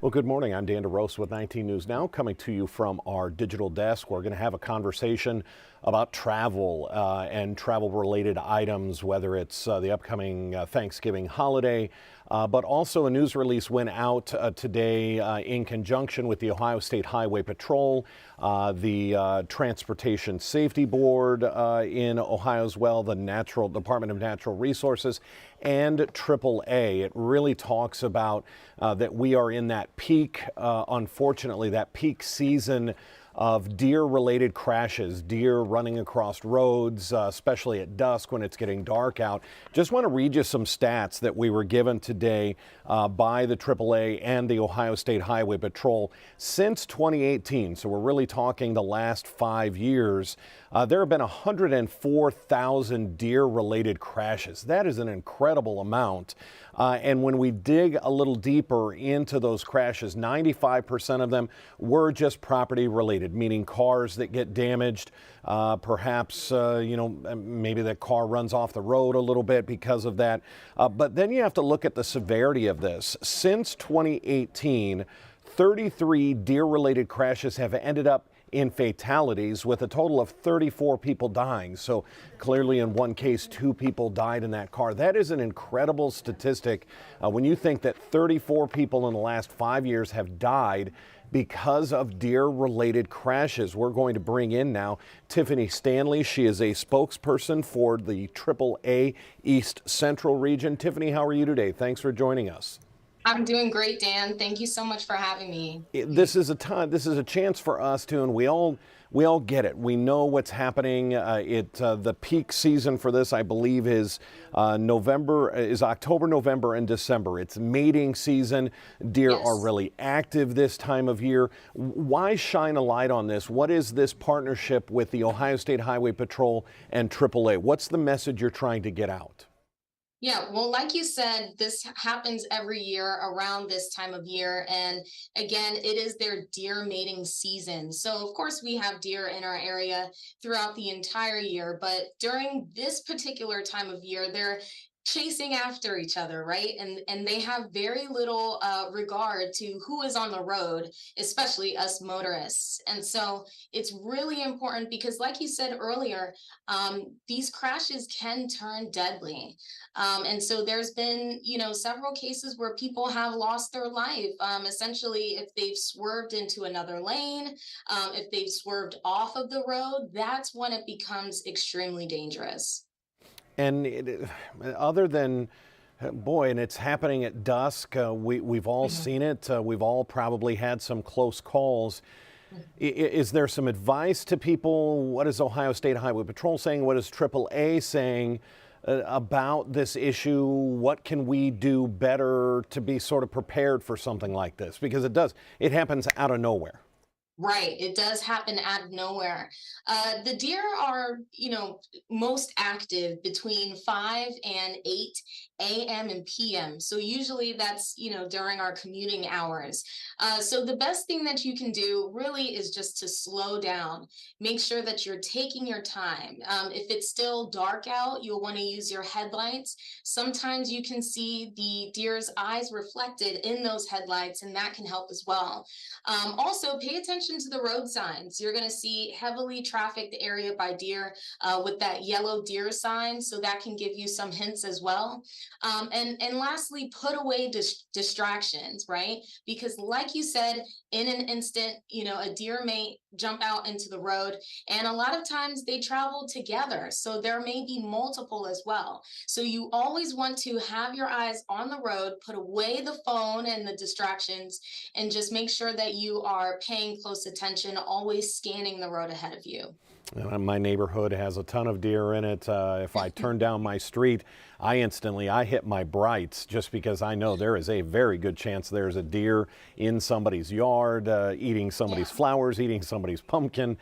Well, good morning. I'm Dan DeRose with 19 News Now, coming to you from our digital desk. We're going to have a conversation about travel and travel-related items, whether it's the upcoming Thanksgiving holiday, but also a news release went out today in conjunction with the Ohio State Highway Patrol, the Transportation Safety Board in Ohio as well, the Department of Natural Resources, and AAA. It really talks about that we are in that peak, unfortunately, that peak season of deer-related crashes, deer running across roads, especially at dusk when it's getting dark out. Just want to read you some stats that we were given today by the AAA and the Ohio State Highway Patrol. Since 2018, so we're really talking the last 5 years, there have been 104,000 deer-related crashes. That is an incredible amount. And when we dig a little deeper into those crashes, 95% of them were just property related, meaning cars that get damaged. Perhaps, maybe the car runs off the road a little bit because of that. But then you have to look at the severity of this. Since 2018, 33 deer-related crashes have ended up in fatalities, with a total of 34 people dying. So clearly in one case, 2 people died in that car. That is an incredible statistic when you think that 34 people in the last 5 years have died because of deer-related crashes. We're going to bring in now Tiffany Stanley. She is a spokesperson for the AAA East Central region. Tiffany, how are you today? Thanks for joining us. I'm doing great, Dan. Thank you so much for having me. This is a chance for us to, and we all get it. We know what's happening. The peak season for this, I believe, is October, November, and December. It's mating season. Deer Yes. are really active this time of year. Why shine a light on this? What is this partnership with the Ohio State Highway Patrol and AAA? What's the message you're trying to get out? Yeah, well, like you said, this happens every year around this time of year. And again, it is their deer mating season. So, of course, we have deer in our area throughout the entire year. But during this particular time of year, they're chasing after each other, right? And they have very little regard to who is on the road, especially us motorists. And so it's really important because, like you said earlier, these crashes can turn deadly. And so there's been, several cases where people have lost their life. Essentially, if they've swerved into another lane, if they've swerved off of the road, that's when it becomes extremely dangerous. And other than, boy, and it's happening at dusk. We've all Mhm. seen it. We've all probably had some close calls. Is there some advice to people? What is Ohio State Highway Patrol saying? What is AAA saying about this issue? What can we do better to be sort of prepared for something like this? Because it happens out of nowhere. Right. It does happen out of nowhere. The deer are, most active between 5 and 8 a.m. and p.m. So usually that's, during our commuting hours. So the best thing that you can do really is just to slow down. Make sure that you're taking your time. If it's still dark out, you'll want to use your headlights. Sometimes you can see the deer's eyes reflected in those headlights, and that can help as well. Also, pay attention to the road signs. You're going to see heavily trafficked area by deer with that yellow deer sign, so that can give you some hints as well. And lastly, put away distractions, right? Because, like you said, in an instant, a deer may jump out into the road, and a lot of times they travel together, so there may be multiple as well. So you always want to have your eyes on the road, put away the phone and the distractions, and just make sure that you are paying close attention, always scanning the road ahead of you. My neighborhood has a ton of deer in it. If I turn down my street, I hit my brights just because I know there is a very good chance there's a deer in somebody's yard, eating somebody's Yeah. flowers, eating somebody's pumpkin.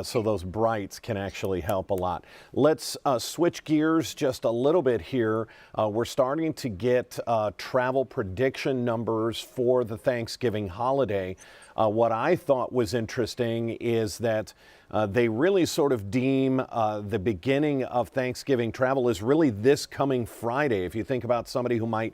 So those brights can actually help a lot. Let's switch gears just a little bit here. We're starting to get travel prediction numbers for the Thanksgiving holiday. What I thought was interesting is that They really sort of deem the beginning of Thanksgiving travel is really this coming Friday. If you think about somebody who might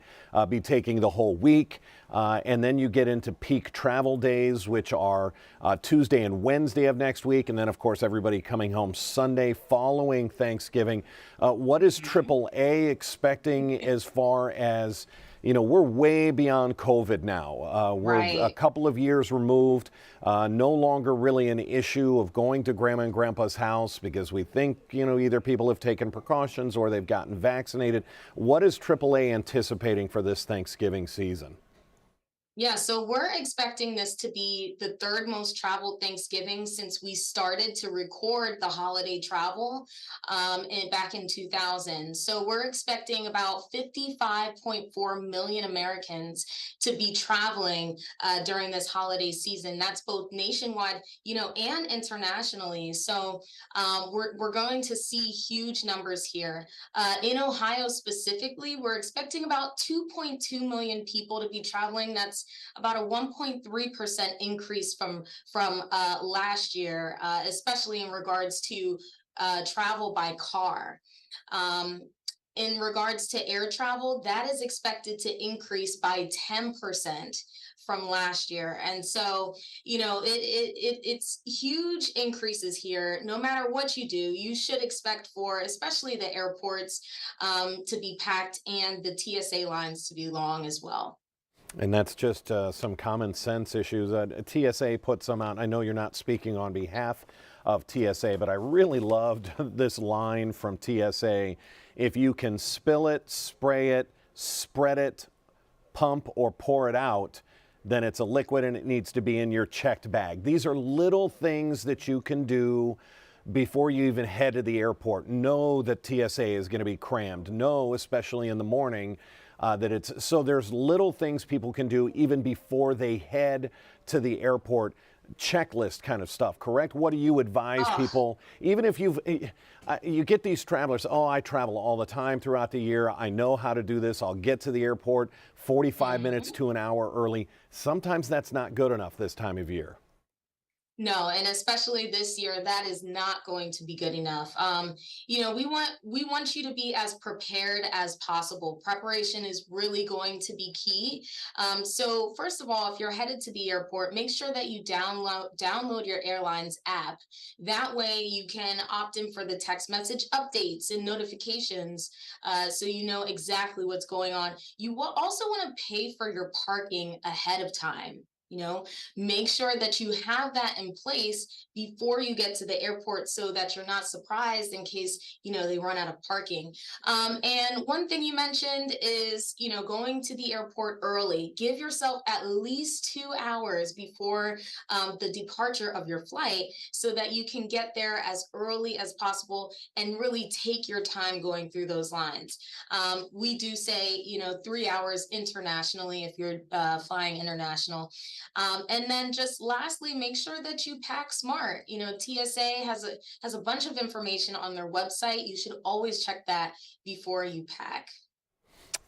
be taking the whole week, and then you get into peak travel days, which are Tuesday and Wednesday of next week, and then of course everybody coming home Sunday following Thanksgiving. What is AAA expecting as far as, we're way beyond COVID now. We're a Right. couple of years removed, no longer really an issue of going to grandma and grandpa's house because we think, either people have taken precautions or they've gotten vaccinated. What is AAA anticipating for this Thanksgiving season? Yeah, so we're expecting this to be the third most traveled Thanksgiving since we started to record the holiday travel back in 2000. So we're expecting about 55.4 million Americans to be traveling during this holiday season. That's both nationwide, and internationally. So we're going to see huge numbers here. In Ohio specifically, we're expecting about 2.2 million people to be traveling. That's about a 1.3% increase from last year, especially in regards to travel by car. Um, in regards to air travel, that is expected to increase by 10% from last year. And so, it's huge increases here. No matter what you do, you should expect for, especially the airports, to be packed and the TSA lines to be long as well. And that's just some common sense issues. TSA put some out. I know you're not speaking on behalf of TSA, but I really loved this line from TSA. If you can spill it, spray it, spread it, pump, or pour it out, then it's a liquid and it needs to be in your checked bag. These are little things that you can do before you even head to the airport. Know that TSA is going to be crammed. Know, especially in the morning, that it's so there's little things people can do even before they head to the airport. Checklist kind of stuff, correct? What do you advise Oh, people, even if you get these travelers, oh, I travel all the time throughout the year, I know how to do this, I'll get to the airport 45 minutes mhm. to an hour early. Sometimes that's not good enough this time of year. No, and especially this year, that is not going to be good enough. We want you to be as prepared as possible. Preparation is really going to be key. So first of all, if you're headed to the airport, make sure that you download your airline's app. That way, you can opt in for the text message updates and notifications, so you know exactly what's going on. You will also want to pay for your parking ahead of time. Make sure that you have that in place before you get to the airport so that you're not surprised in case they run out of parking. And one thing you mentioned is going to the airport early. Give yourself at least 2 hours before the departure of your flight so that you can get there as early as possible and really take your time going through those lines. We do say 3 hours internationally if you're flying international. And then just lastly, make sure that you pack smart. TSA has a bunch of information on their website. You should always check that before you pack.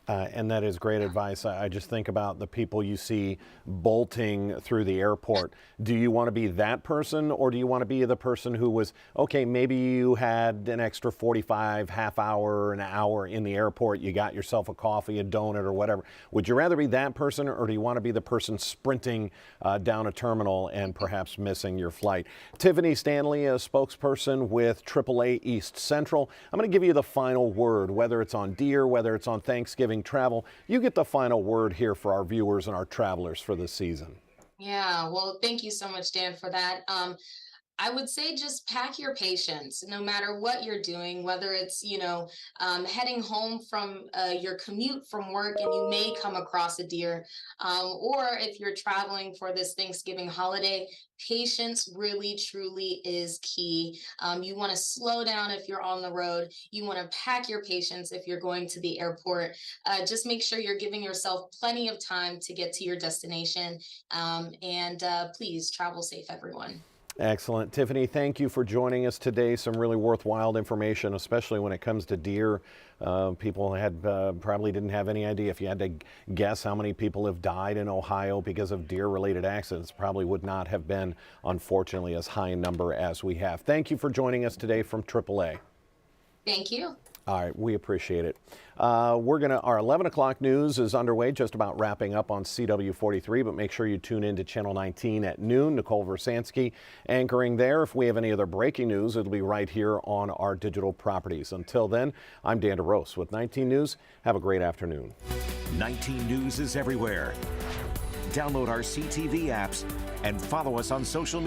And that is great advice. I just think about the people you see bolting through the airport. Do you want to be that person, or do you want to be the person who was, okay, maybe you had an extra 45, half hour, an hour in the airport, you got yourself a coffee, a donut, or whatever. Would you rather be that person, or do you want to be the person sprinting down a terminal and perhaps missing your flight? Tiffany Stanley, a spokesperson with AAA East Central. I'm going to give you the final word, whether it's on deer, whether it's on Thanksgiving travel. You get the final word here for our viewers and our travelers for this season. Yeah, well, thank you so much, Dan, for that. I would say just pack your patience, no matter what you're doing, whether it's, heading home from your commute from work and you may come across a deer, or if you're traveling for this Thanksgiving holiday, patience really, truly is key. You want to slow down if you're on the road. You want to pack your patience if you're going to the airport. Just make sure you're giving yourself plenty of time to get to your destination. And please travel safe, everyone. Excellent. Tiffany, thank you for joining us today. Some really worthwhile information, especially when it comes to deer. People had probably didn't have any idea. If you had to guess how many people have died in Ohio because of deer-related accidents, probably would not have been, unfortunately, as high a number as we have. Thank you for joining us today from AAA. Thank you. All right, we appreciate it. Our 11 o'clock news is underway, just about wrapping up on CW 43, but make sure you tune in to Channel 19 at noon. Nicole Versansky anchoring there. If we have any other breaking news, it'll be right here on our digital properties. Until then, I'm Dan DeRose with 19 News. Have a great afternoon. 19 News is everywhere. Download our CTV apps and follow us on social media.